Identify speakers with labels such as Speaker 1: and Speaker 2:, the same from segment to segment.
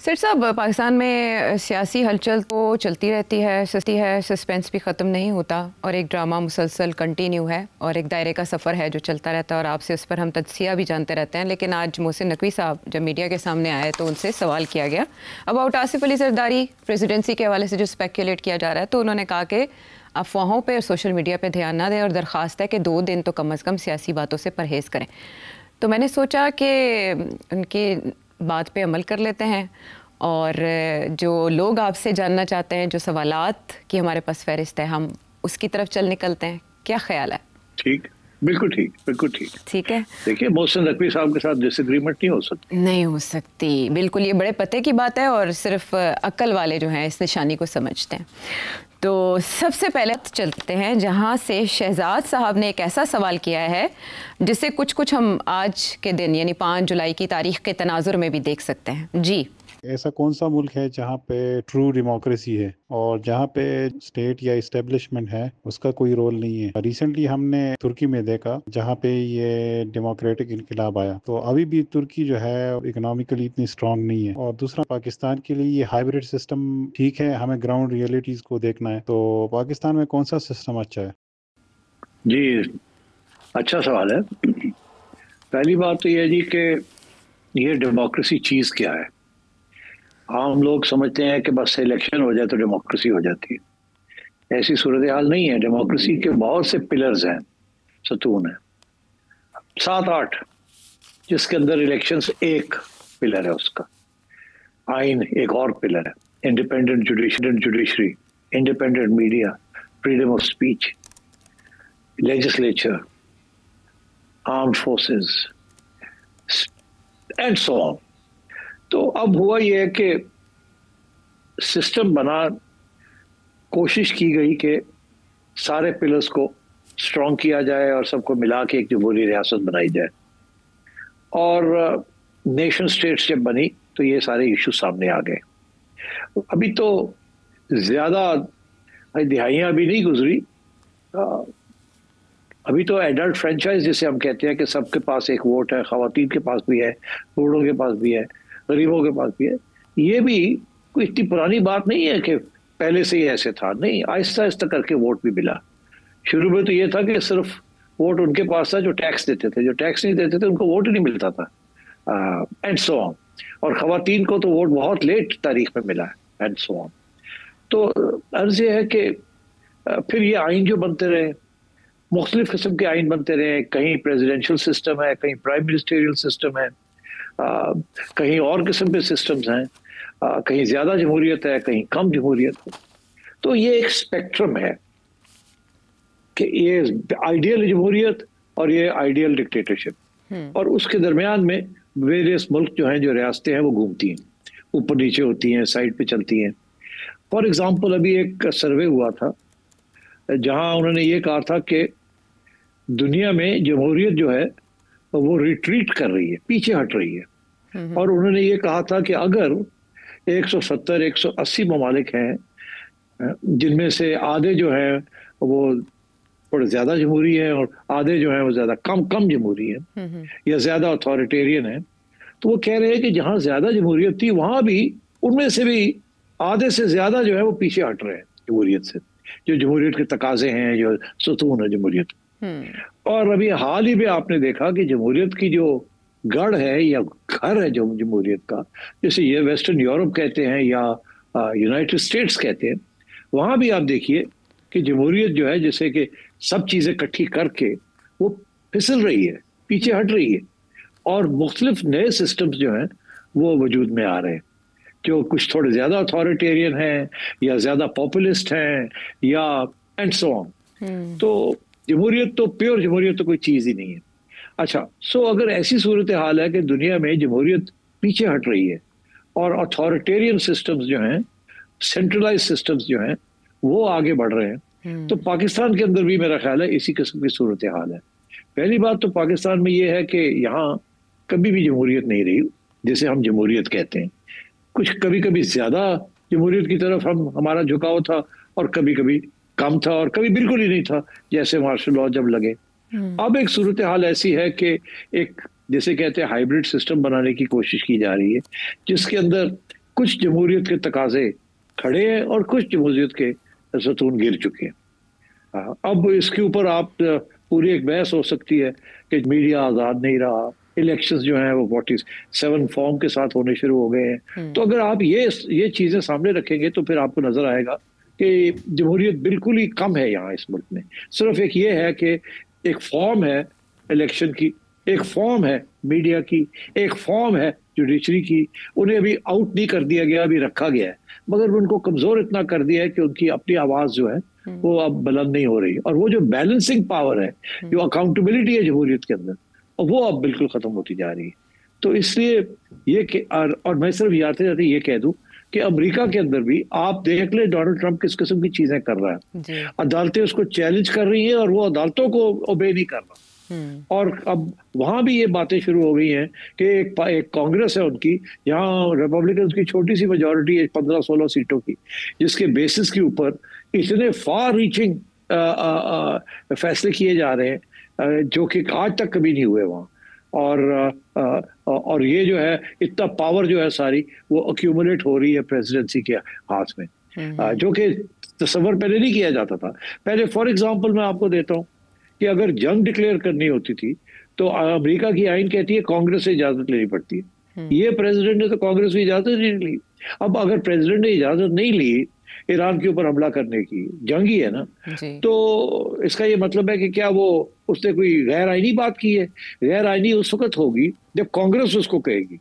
Speaker 1: Sir साहब, पाकिस्तान में सियासी हलचल तो चलती रहती है, सस्पेंस भी ख़त्म नहीं होता और एक ड्रामा मुसलसल कंटिन्यू है और एक दायरे का सफ़र है जो चलता रहता है और आपसे उस पर हम तज्ज़िया भी जानते रहते हैं। लेकिन आज मोहसिन नकवी साहब जब मीडिया के सामने आए तो उनसे सवाल किया गया अबाउट आसिफ अली जरदारी प्रेसिडेंसी के हवाले से जो स्पेकुलेट किया जा रहा है, तो उन्होंने कहा कि अफवाहों पर और सोशल मीडिया पर ध्यान ना दें और दरख्वास्त है कि 2 दिन तो कम अज़ कम सियासी बातों से परहेज़ करें। तो मैंने सोचा कि उनकी बात पे अमल कर लेते हैं और जो लोग आपसे जानना चाहते हैं, जो सवालात की हमारे पास फहरिस्त है, हम उसकी तरफ चल निकलते हैं। क्या ख्याल है?
Speaker 2: ठीक, बिल्कुल ठीक, बिल्कुल ठीक।
Speaker 1: ठीक है।
Speaker 2: देखिए, मोहसिन नकवी साहब के साथ डिसएग्रीमेंट नहीं हो सकती। बिल्कुल, ये बड़े पते की बात है और सिर्फ अक्ल वाले जो हैं इस निशानी को समझते हैं। तो सबसे पहले चलते हैं जहां से शहजाद साहब ने एक ऐसा सवाल किया है जिसे कुछ हम आज के दिन यानी 5 जुलाई की तारीख के तनाजुर में भी देख सकते हैं। जी,
Speaker 3: ऐसा कौन सा मुल्क है जहाँ पे ट्रू डेमोक्रेसी है और जहाँ पे स्टेट या इस्टेब्लिशमेंट है उसका कोई रोल नहीं है? रिसेंटली हमने तुर्की में देखा जहाँ पे ये डेमोक्रेटिक इनकलाब आया, तो अभी भी तुर्की जो है इकोनॉमिकली इतनी स्ट्रांग नहीं है। और दूसरा, पाकिस्तान के लिए ये हाइब्रिड सिस्टम ठीक है, हमें ग्राउंड रियलिटीज को देखना है, तो पाकिस्तान में कौन सा सिस्टम अच्छा है?
Speaker 2: जी, अच्छा सवाल है। पहली बात तो यह है जी कि ये डेमोक्रेसी चीज़ क्या है। आम लोग समझते हैं कि बस इलेक्शन हो जाए तो डेमोक्रेसी हो जाती है। ऐसी सूरत हाल नहीं है। डेमोक्रेसी के बहुत से पिलर्स हैं, सतून है, 7-8, जिसके अंदर इलेक्शंस एक पिलर है, उसका आइन एक और पिलर है, independent judiciary, independent media, freedom of speech, legislature, armed forces and so on. तो अब हुआ यह है कि सिस्टम बना, कोशिश की गई कि सारे पिलर्स को स्ट्रॉन्ग किया जाए और सबको मिला के एक जमहूरी रियासत बनाई जाए। और नेशन स्टेट्स जब बनी तो ये सारे इशू सामने आ गए। अभी तो ज़्यादा दिहाइयाँ अभी नहीं गुजरी, अभी तो एडल्ट फ्रेंचाइज जिसे हम कहते हैं कि सबके पास एक वोट है, ख़वातीन के पास भी है, बूढ़ों के पास भी है, गरीबों के पास भी है। ये भी कोई इतनी पुरानी बात नहीं है कि पहले से ही ऐसे था, नहीं, आहिस्ता आहिस्ता करके वोट भी मिला। शुरू में तो ये था कि सिर्फ वोट उनके पास था जो टैक्स देते थे, जो टैक्स नहीं देते थे उनको वोट ही नहीं मिलता था, एंड सो ऑन। और ख़वातीन को तो वोट बहुत लेट तारीख में मिला है, एंड सो ऑन। तो अर्ज़ ये है कि फिर ये आइन जो बनते रहे, मुख्तलिफ किस्म के आइन बनते रहे, कहीं प्रेसिडेंशियल सिस्टम है, कहीं प्राइम मिनिस्टेरियल सिस्टम है, कहीं और किस्म के सिस्टम्स हैं, कहीं ज़्यादा जमहूरियत है, कहीं कम जमहूरियत है। तो ये एक स्पेक्ट्रम है कि ये आइडियल जमहूरियत और ये आइडियल डिक्टेटरशिप, और उसके दरमियान में वेरियस मुल्क जो हैं, जो रियासतें हैं, वो घूमती हैं, ऊपर नीचे होती हैं, साइड पे चलती हैं। फॉर एग्जांपल, अभी एक सर्वे हुआ था जहां उन्होंने ये कहा था कि दुनिया में जमहूरियत जो है वो रिट्रीट कर रही है, पीछे हट रही है। और उन्होंने ये कहा था कि अगर 170-180 ममालिक हैं जिनमें से आधे जो हैं वो थोड़े ज़्यादा जमहूरी हैं और आधे जो हैं वो ज़्यादा कम जमहूरी हैं या ज़्यादा अथॉरिटेरियन हैं, तो वो कह रहे हैं कि जहाँ ज़्यादा जमहूरियत थी वहाँ भी उनमें से भी आधे से ज़्यादा जो है वो पीछे हट रहे हैं जमहूरियत से, जो जमहूरियत के तकाजे हैं, जो सतून है जमहूरियत। और अभी हाल ही में आपने देखा कि जमहूरियत की जो गढ़ है या घर है जो जमहूरियत का, जैसे ये वेस्टर्न यूरोप कहते हैं या यूनाइटेड स्टेट्स कहते हैं, वहाँ भी आप देखिए कि जमहूरियत जो है, जैसे कि सब चीज़ें इकट्ठी करके वो फिसल रही है, पीछे हट रही है, और मुख्तलिफ नए सिस्टम्स जो हैं वो वजूद में आ रहे हैं, जो कुछ थोड़े ज़्यादा अथॉरिटेरियन हैं या ज़्यादा पॉपुलिस्ट हैं या एंड सो ऑन। तो जमहूरियत तो, प्योर जमहूरियत तो कोई चीज़ ही नहीं है। अच्छा, सो अगर ऐसी सूरत हाल है कि दुनिया में जमहूरियत पीछे हट रही है और अथॉरिटेरियन सिस्टम्स जो हैं, सेंट्रलाइज सिस्टम्स जो हैं, वो आगे बढ़ रहे हैं, तो पाकिस्तान के अंदर भी मेरा ख्याल है इसी किस्म की सूरत हाल है। पहली बात तो पाकिस्तान में ये है कि यहाँ कभी भी जमहूरियत नहीं रही जिसे हम जमहूरियत कहते हैं। कुछ कभी कभी ज़्यादा जमहूरियत की तरफ हमारा झुकाव था और कभी कभी कम था और कभी बिल्कुल ही नहीं था, जैसे मार्शल लॉ जब लगे। अब एक सूरत हाल ऐसी है कि एक, जैसे कहते हैं, हाइब्रिड सिस्टम बनाने की कोशिश की जा रही है, जिसके अंदर कुछ जमहूरियत के तकाजे खड़े हैं और कुछ जमहूरियत के सतून गिर चुके हैं। अब इसके ऊपर आप पूरी एक बहस हो सकती है कि मीडिया आज़ाद नहीं रहा, इलेक्शंस जो हैं वो 47 फॉर्म के साथ होने शुरू हो गए हैं। तो अगर आप ये चीज़ें सामने रखेंगे तो फिर आपको नज़र आएगा कि जमहूरियत बिल्कुल ही कम है यहाँ इस मुल्क में। सिर्फ एक ये है कि एक फॉर्म है इलेक्शन की, एक फॉर्म है मीडिया की, एक फॉर्म है जुडिशरी की। उन्हें अभी आउट नहीं कर दिया गया, अभी रखा गया है, मगर उनको कमज़ोर इतना कर दिया है कि उनकी अपनी आवाज़ जो है वो अब बुलंद नहीं हो रही। और वो जो बैलेंसिंग पावर है, जो अकाउंटेबिलिटी है जमहूरियत के अंदर, वो अब बिल्कुल ख़त्म होती जा रही है। तो इसलिए ये और मैं सिर्फ जाते जाते ये कह दूं कि अमेरिका के अंदर भी आप देख ले डोनाल्ड ट्रंप किस किस्म की चीजें कर रहा है। अदालतें उसको चैलेंज कर रही हैं और वो अदालतों को ओबे नहीं कर रहा। और अब वहां भी ये बातें शुरू हो गई हैं कि एक कांग्रेस है उनकी, यहाँ रिपब्लिकन की छोटी सी मेजोरिटी है 15-16 सीटों की, जिसके बेसिस के ऊपर इतने फार रीचिंग फैसले किए जा रहे हैं जो कि आज तक कभी नहीं हुए वहाँ। और ये जो है इतना पावर जो है सारी वो अक्यूमुलेट हो रही है प्रेसिडेंसी के हाथ में, जो कि तस्वर पहले नहीं किया जाता था। पहले फॉर एग्जांपल मैं आपको देता हूँ कि अगर जंग डिक्लेयर करनी होती थी तो अमेरिका की आइन कहती है कांग्रेस से इजाजत लेनी पड़ती है। ये प्रेसिडेंट ने तो कांग्रेस की इजाजत नहीं ली। अब अगर प्रेसिडेंट ने इजाजत नहीं ली ईरान के ऊपर हमला करने की, जंग ही है ना, तो इसका ये मतलब है कि क्या वो उसने कोई गैर आईनी बात की है? गैर आईनी उस वक्त होगी जब कांग्रेस उसको कहेगी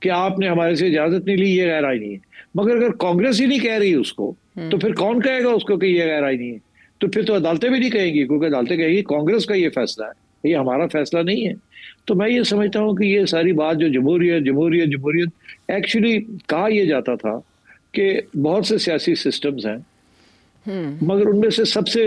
Speaker 2: कि आपने हमारे से इजाजत नहीं ली, ये गैर आईनी है। मगर अगर कांग्रेस ही नहीं कह रही उसको तो फिर कौन कहेगा उसको कि ये गैर आईनी है? तो फिर तो अदालतें भी नहीं कहेंगी, क्योंकि अदालतें कहेगी कांग्रेस का ये फैसला है, ये हमारा फैसला नहीं है। तो मैं ये समझता हूँ कि ये सारी बात जो जमहूरियत एक्चुअली कहा यह जाता था कि बहुत से सियासी सिस्टम्स हैं, मगर उनमें से सबसे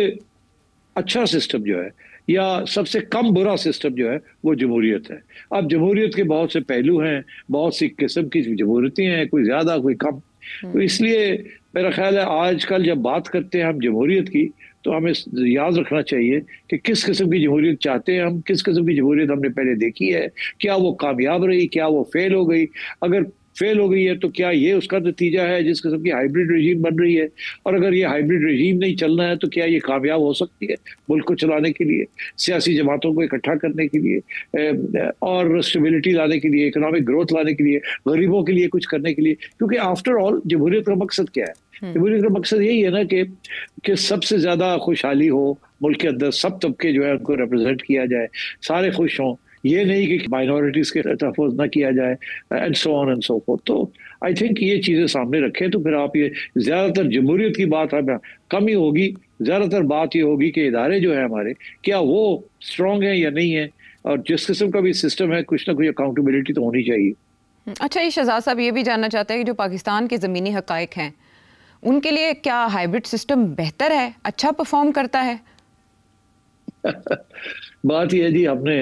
Speaker 2: अच्छा सिस्टम जो है या सबसे कम बुरा सिस्टम जो है वो जमहूरियत है। अब जमहूरियत के बहुत से पहलू हैं, बहुत सी किस्म की जमहूरियतें हैं, कोई ज्यादा कोई कम। तो इसलिए मेरा ख्याल है आजकल जब बात करते हैं हम जमहूरियत की तो हमें याद रखना चाहिए कि किस किस्म की जमहूरियत चाहते हैं हम, किस किस्म की जमहूरियत हमने पहले देखी है, क्या वो कामयाब रही, क्या वो फेल हो गई। अगर फेल हो गई है तो क्या ये उसका नतीजा है जिस किस्म की हाइब्रिड रजीम बन रही है? और अगर ये हाइब्रिड रजीम नहीं चलना है तो क्या ये कामयाब हो सकती है मुल्क को चलाने के लिए, सियासी जमातों को इकट्ठा करने के लिए और स्टेबिलिटी लाने के लिए, इकोनॉमिक ग्रोथ लाने के लिए, गरीबों के लिए कुछ करने के लिए? क्योंकि आफ्टर ऑल जमहूरियत का मकसद क्या है? जमहूरियत का मकसद यही है ना कि सबसे ज्यादा खुशहाली हो मुल्क के अंदर, सब तबके जो है उनको रिप्रेजेंट किया जाए, सारे खुश हों, ये नहीं कि माइनॉरिटीज के तहफ़्फ़ुज़ ना किया जाए and so on and so fourth. तो आई थिंक ये चीज़ें सामने रखें तो फिर आप ये ज़्यादातर जमहूरियत की बात हमें कम ही होगी। ज़्यादातर बात ये होगी कि इदारे जो है हमारे, क्या वो स्ट्रॉन्ग है या नहीं है, और जिस किस्म का भी सिस्टम है कुछ ना कुछ अकाउंटेबिलिटी तो होनी चाहिए।
Speaker 1: अच्छा, ये शहजाद साहब ये भी जानना चाहते हैं कि जो पाकिस्तान के ज़मीनी हक़ाइक़ हैं उनके लिए क्या हाइब्रिड सिस्टम बेहतर है, अच्छा परफॉर्म करता है?
Speaker 2: बात यह है जी, हमने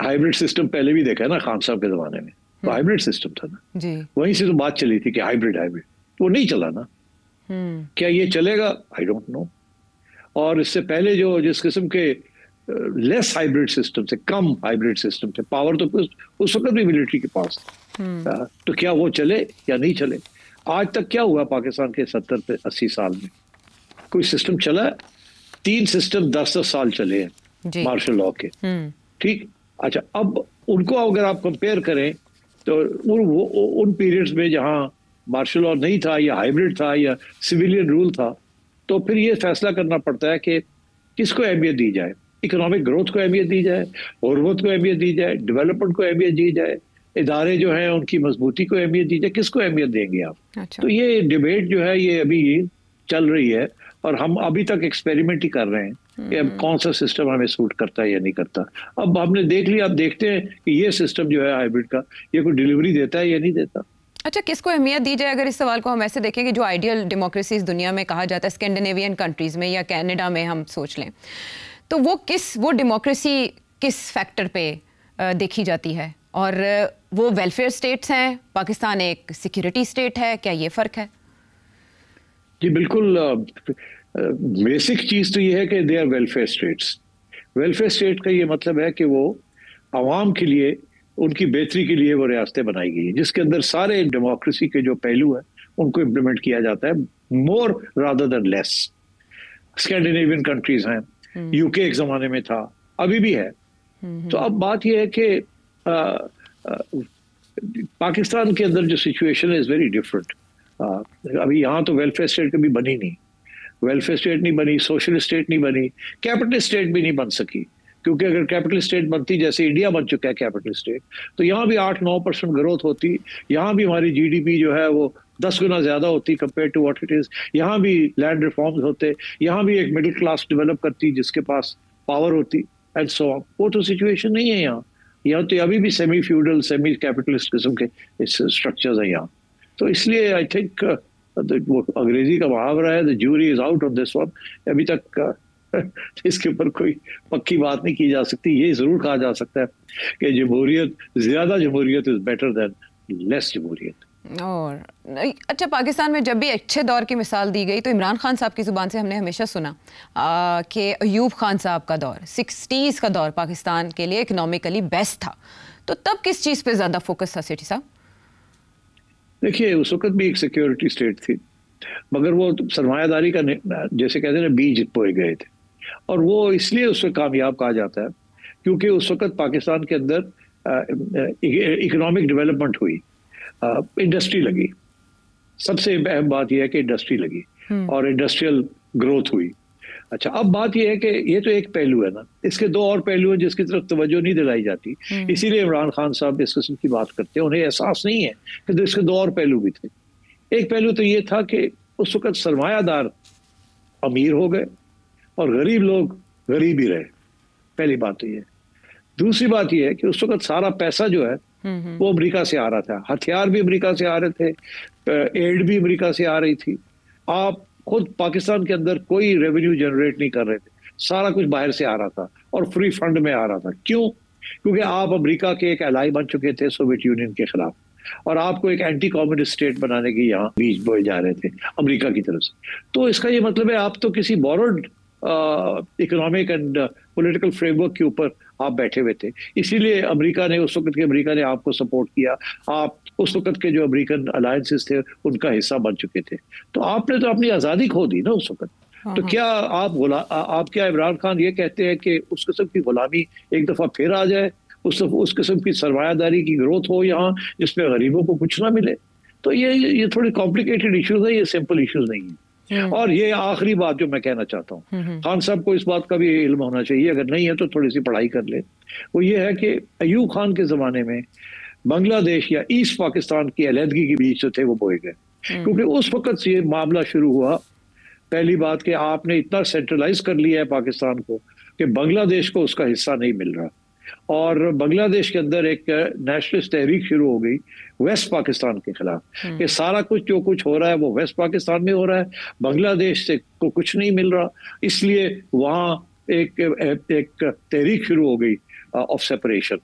Speaker 2: हाइब्रिड सिस्टम पहले भी देखा है ना, खान साहब के जमाने में तो हाइब्रिड सिस्टम था ना जी। वहीं से तो बात चली थी कि हाइब्रिड वो नहीं चला ना। क्या ये चलेगा? I don't know. और इससे पहले जो जिस किस्म के लेस हाइब्रिड सिस्टम से, कम हाइब्रिड सिस्टम से, पावर तो उस वक्त भी मिलिट्री के पास था, तो क्या वो चले या नहीं चले? आज तक क्या हुआ पाकिस्तान के 70-80 साल में? कोई सिस्टम चला? 3 सिस्टम 10-10 साल चले हैं मार्शल लॉ के, ठीक। अच्छा, अब उनको अगर आप कंपेयर करें तो उन पीरियड्स में जहां मार्शल लॉ नहीं था या हाइब्रिड था या सिविलियन रूल था, तो फिर ये फैसला करना पड़ता है कि किसको अहमियत दी जाए। इकोनॉमिक ग्रोथ को अहमियत दी जाए, गुर्बत को अहमियत दी जाए, डेवलपमेंट को अहमियत दी जाए, इदारे जो हैं उनकी मजबूती को अहमियत दी जाए, किसको अहमियत देंगे आप? अच्छा। तो ये डिबेट जो है ये अभी चल रही है और हम अभी तक एक्सपेरिमेंट ही कर रहे हैं कि अब कौन सा सिस्टम हमें सूट करता है या नहीं करता। अब हमने देख लिया, अब देखते हैं कि ये सिस्टम जो है हाइब्रिड का, ये कोई डिलीवरी देता है या नहीं देता।
Speaker 1: अच्छा, किसको अहमियत दी जाए? अगर इस सवाल को हम ऐसे देखें कि जो आइडियल डेमोक्रेसीज दुनिया में कहा जाता है, स्कैंडिनेवियन कंट्रीज में या कनाडा में हम सोच लें, तो वो डेमोक्रेसी किस फैक्टर पे देखी जाती है? और वो वेलफेयर स्टेट्स हैं, पाकिस्तान एक सिक्योरिटी स्टेट है, क्या ये फ़र्क है?
Speaker 2: जी बिल्कुल। बेसिक चीज़ तो ये है कि they are welfare states. Welfare state का ये मतलब है कि वो आवाम के लिए उनकी बेहतरी के लिए वो रियासतें बनाई गई हैं, जिसके अंदर सारे डेमोक्रेसी के जो पहलू हैं उनको इम्प्लीमेंट किया जाता है, मोर rather than less. Scandinavian countries हैं, यूके एक जमाने में था, अभी भी है। तो अब बात यह है कि पाकिस्तान के अंदर जो सिचुएशन है इज वेरी डिफरेंट। अभी यहाँ तो वेलफेयर स्टेट कभी बनी नहीं, वेलफेयर स्टेट नहीं बनी, सोशल स्टेट नहीं बनी, कैपिटल स्टेट भी नहीं बन सकी, क्योंकि अगर कैपिटल स्टेट बनती, जैसे इंडिया बन चुका है कैपिटल स्टेट, तो यहाँ भी 8-9% ग्रोथ होती, यहाँ भी हमारी जीडीपी जो है वो 10 गुना ज्यादा होती compare to what it is, यहाँ भी लैंड रिफॉर्म्स होते, यहाँ भी एक मिडिल क्लास डेवलप करती जिसके पास पावर होती, एंड सो ऑन। वो तो सिचुएशन नहीं है यहाँ तो अभी भी सेमी फ्यूडल, सेमी कैपिटलिस्ट किस्म के स्ट्रक्चर्स हैं यहाँ। तो इसलिए आई थिंक वो अंग्रेजी का मुहावरा है, the jury is out on this one. अभी तक इसके ऊपर कोई पक्की बात नहीं की जा सकती। ये जरूर कहा जा सकता है कि जमहूरियत, ज्यादा जमहूरियत इज बेटर देन लेस जमहूरियत।
Speaker 1: और अच्छा, पाकिस्तान में जब भी अच्छे दौर की मिसाल दी गई तो इमरान खान साहब की ज़ुबान से हमने हमेशा सुना कि अयूब खान साहब का दौर, 60s का दौर पाकिस्तान के लिए इकोनॉमिकली बेस्ट था। तो तब किस चीज़ पे ज़्यादा फोकस था सेठी साहब?
Speaker 2: देखिए, उस वक्त भी एक सिक्योरिटी स्टेट थी, मगर वो सरमायादारी का जैसे कहते हैं ना बीज बोए गए थे, और वो इसलिए उसमें कामयाब कहा जाता है क्योंकि उस वक्त पाकिस्तान के अंदर इकोनॉमिक डेवलपमेंट हुई, इंडस्ट्री लगी। सबसे अहम बात यह है कि इंडस्ट्री लगी और इंडस्ट्रियल ग्रोथ हुई। अच्छा, अब बात यह है कि ये तो एक पहलू है ना, इसके दो और पहलू हैं जिसकी तरफ तवज्जो नहीं दिलाई जाती, इसीलिए इमरान खान साहब इस किस्म की बात करते हैं। उन्हें एहसास नहीं है कि इसके दो और पहलू भी थे। एक पहलू तो ये था कि उस वक्त सरमायादार अमीर हो गए और गरीब लोग गरीब ही रहे, पहली बात तो ये। दूसरी बात यह है कि उस वक्त सारा पैसा जो है वो अमेरिका से आ रहा था, हथियार भी अमेरिका से आ रहे थे, एड भी अमेरिका से आ रही थी। आप खुद पाकिस्तान के अंदर कोई रेवेन्यू जनरेट नहीं कर रहे थे, सारा कुछ बाहर से आ रहा था और फ्री फंड में आ रहा था। क्यों? क्योंकि आप अमेरिका के एक एलाई बन चुके थे सोवियत यूनियन के खिलाफ, और आपको एक एंटी कम्युनिस्ट स्टेट बनाने की यहाँ बीज बोए जा रहे थे अमेरिका की तरफ से। तो इसका ये मतलब है आप तो किसी borrowed economic and political framework के ऊपर आप बैठे हुए थे, इसीलिए अमेरिका ने, उस वक्त के अमेरिका ने आपको सपोर्ट किया। आप उस वक्त के जो अमेरिकन अलायंसेस थे उनका हिस्सा बन चुके थे, तो आपने तो अपनी आज़ादी खो दी ना उस वक्त। तो क्या आप क्या इमरान खान ये कहते हैं कि उस किस्म की गुलामी एक दफ़ा फिर आ जाए, उस किस्म की सरमायादारी की ग्रोथ हो यहाँ जिसमें गरीबों को कुछ ना मिले? तो ये थोड़ी कॉम्प्लिकेटेड इश्यूज है, ये सिंपल इश्यूज नहीं है। और ये आखिरी बात जो मैं कहना चाहता हूँ, खान साहब को इस बात का भी इल्म होना चाहिए, अगर नहीं है तो थोड़ी सी पढ़ाई कर ले। वो ये है कि अयूब खान के ज़माने में बांग्लादेश या ईस्ट पाकिस्तान की अलहदगी के बीच जो थे वो बोए गए, क्योंकि उस वक्त से ये मामला शुरू हुआ। पहली बात कि आपने इतना सेंट्रलाइज कर लिया है पाकिस्तान को कि बांग्लादेश को उसका हिस्सा नहीं मिल रहा, और बांग्लादेश के अंदर एक नेशनलिस्ट तहरीक शुरू हो गई वेस्ट पाकिस्तान के खिलाफ कि सारा कुछ जो कुछ हो रहा है वो वेस्ट पाकिस्तान में हो रहा है, बांग्लादेश से को कुछ नहीं मिल रहा, इसलिए वहाँ एक तहरीक शुरू हो गई ऑफ सेपरेशन।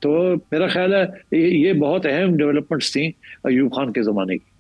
Speaker 2: तो मेरा ख्याल है ये बहुत अहम डेवलपमेंट्स थी अयूब खान के ज़माने की।